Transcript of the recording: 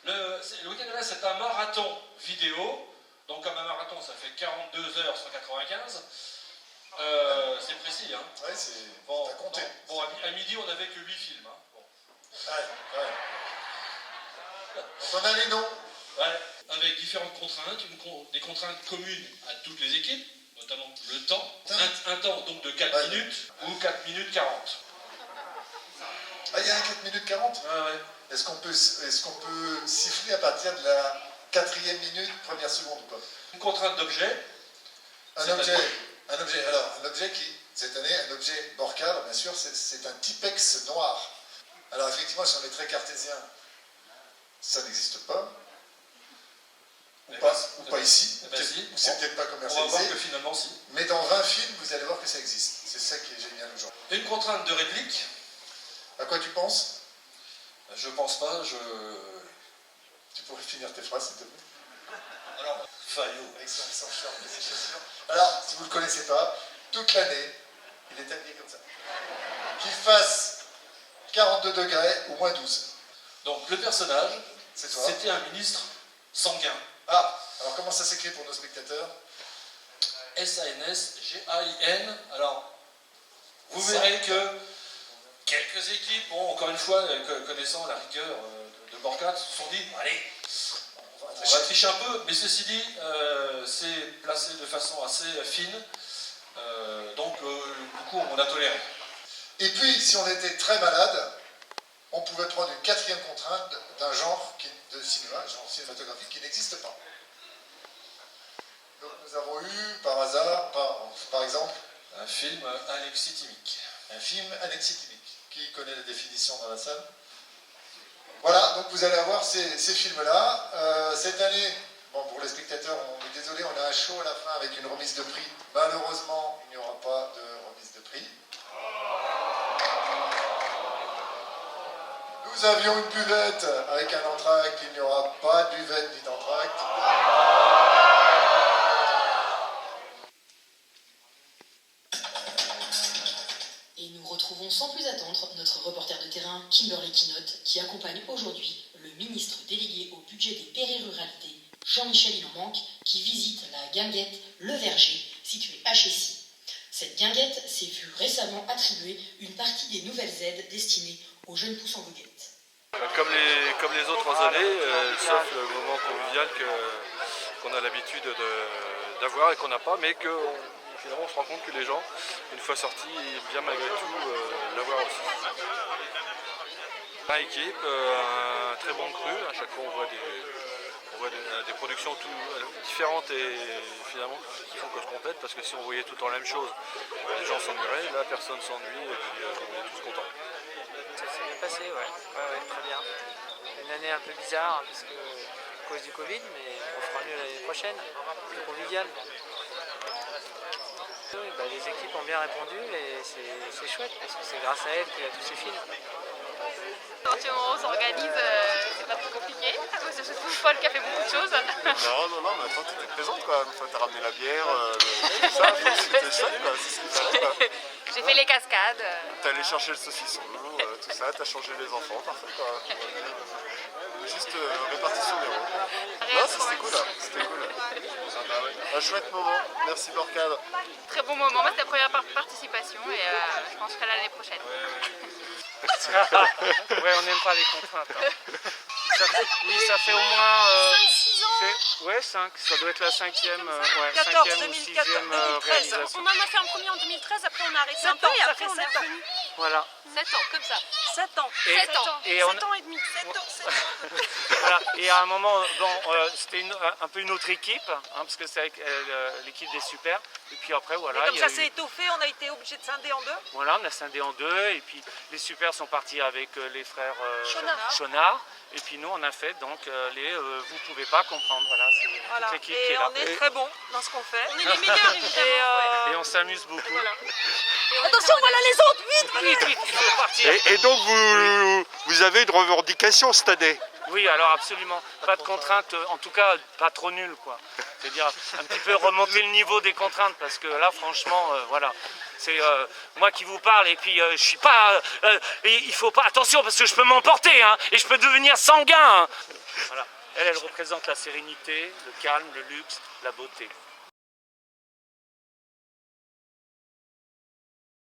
Le week-end de l'Est, c'est un marathon vidéo. Donc comme un marathon, ça fait 42 heures 195. C'est précis, hein. Ouais, c'est bon, à compter. Bon, à midi, on n'avait que 8 films. Hein. Bon. Ouais. Donc on a les noms. Ouais, avec différentes contraintes, des contraintes communes à toutes les équipes, notamment le temps. Un temps donc de 4 minutes ou 4 minutes 40. Ah, il y a un 4 minutes 40 ? Ouais. Est-ce qu'on peut siffler à partir de la 4e minute, première seconde ou pas ? Une contrainte d'objet. Un objet qui, cette année, un objet Borcard, bien sûr, c'est un Tipex noir. Alors effectivement, si on est très cartésien, ça n'existe pas. Ou pas ici, ou c'est peut-être pas commercialisé. On va voir que finalement si. Mais dans 20 films, vous allez voir que ça existe. C'est ça qui est génial aujourd'hui. Une contrainte de réplique. À quoi tu penses ? Je pense pas, Tu pourrais finir tes phrases, s'il te plaît ? Alors, Fayot. Avec son accent short, c'est sûr. Alors, si vous ne le connaissez pas, toute l'année, il est habillé comme ça. Qu'il fasse 42 degrés ou moins 12. Donc, le personnage, c'était un ministre sanguin. Ah, alors comment ça s'écrit pour nos spectateurs ? S-A-N-S-G-A-I-N. Alors, vous verrez que quelques équipes, bon, encore une fois, connaissant la rigueur de Borcard, se sont dit, allez, on va tricher un peu, mais ceci dit, c'est placé de façon assez fine, donc du coup, on a toléré. Et puis, si on était très malade, on pouvait prendre une 4e contrainte d'un genre de cinéma, genre cinématographique qui n'existe pas. Donc nous avons eu, par hasard, par exemple, un film anexithymique. Un film anexithymique. Qui connaît la définition dans la salle ? Voilà, donc vous allez avoir ces films-là. Cette année, bon, pour les spectateurs, on est désolé, on a un show à la fin avec une remise de prix. Malheureusement, il n'y aura pas de remise de prix. Nous avions une buvette avec un entracte, il n'y aura pas de buvette ni d'entracte. Et nous retrouvons sans plus attendre notre reporter de terrain, Kimberly Kinotte, qui accompagne aujourd'hui le ministre délégué au budget des périruralités, Jean-Michel Ilonmanque, qui visite la guinguette Le Verger, située à Chessy. Cette guinguette s'est vue récemment attribuer une partie des nouvelles aides destinées aux jeunes poussants goguettes. Comme les autres années, sauf le moment convivial qu'on a l'habitude d'avoir et qu'on n'a pas, mais que finalement on se rend compte que les gens, une fois sortis, aiment bien malgré tout l'avoir aussi. Par équipe, un très bon cru, à chaque fois on voit des productions différentes et finalement qui font que se complètent, parce que si on voyait tout le temps la même chose, les gens s'ennuieraient, là personne s'ennuie et puis on est tous contents. Ça s'est bien passé, ouais, très bien. Une année un peu bizarre parce que, à cause du Covid, mais on fera mieux l'année prochaine, plus convivial. Oui, les équipes ont bien répondu et c'est chouette parce que c'est grâce à elles qu'il y a tous ces films. Quand on s'organise, c'est pas trop compliqué. C'est surtout Paul qui a fait beaucoup de choses. Non, mais attends, tu étais présente quoi. Une fois, t'as ramené la bière, tout ça, c'était chouette quoi. J'ai fait les cascades. T'es allé chercher le saucisson, tout ça, t'as changé les enfants, parfait quoi. Juste répartition des rôles. Non, c'était cool là, c'était cool. Un chouette moment, merci Borcard. Très bon moment, c'était la première participation et je pense qu'à l'année prochaine. Ouais, on n'aime pas les contraintes. Ça fait au moins 5-6 ans. Ouais, 5, ça doit être la 5e, 14, 5e ou 6e réalisation. On en a fait un premier en 2013, après on a arrêté un peu et après on est revenu. Voilà. 7 ans, comme ça. 7 ans. 7 ans. Et 7 ans et demi. 7 ans. Voilà. Et à un moment, c'était un peu une autre équipe, parce que c'est avec l'équipe des Super. Et puis après, voilà. Et comme ça s'est étoffé, on a été obligé de scinder en deux. Voilà, on a scindé en deux. Et puis les Super sont partis avec les frères Chonard. Et puis nous, on a fait donc vous pouvez pas comprendre. Voilà, c'est toute l'équipe qui est là. Et on est très bon dans ce qu'on fait. On est les meilleurs, évidemment. Et on s'amuse beaucoup. Voilà. Attention, voilà les autres, Vite, il faut partir. Et donc vous avez une revendication cette année ? Oui, alors absolument. Pas de contraintes, en tout cas pas trop nulles, quoi. C'est-à-dire un petit peu remonter le niveau des contraintes, parce que là, franchement, voilà. C'est moi qui vous parle, et puis je suis pas. Il faut pas. Attention, parce que je peux m'emporter, hein, et je peux devenir sanguin. Hein. Voilà. Elle représente la sérénité, le calme, le luxe, la beauté.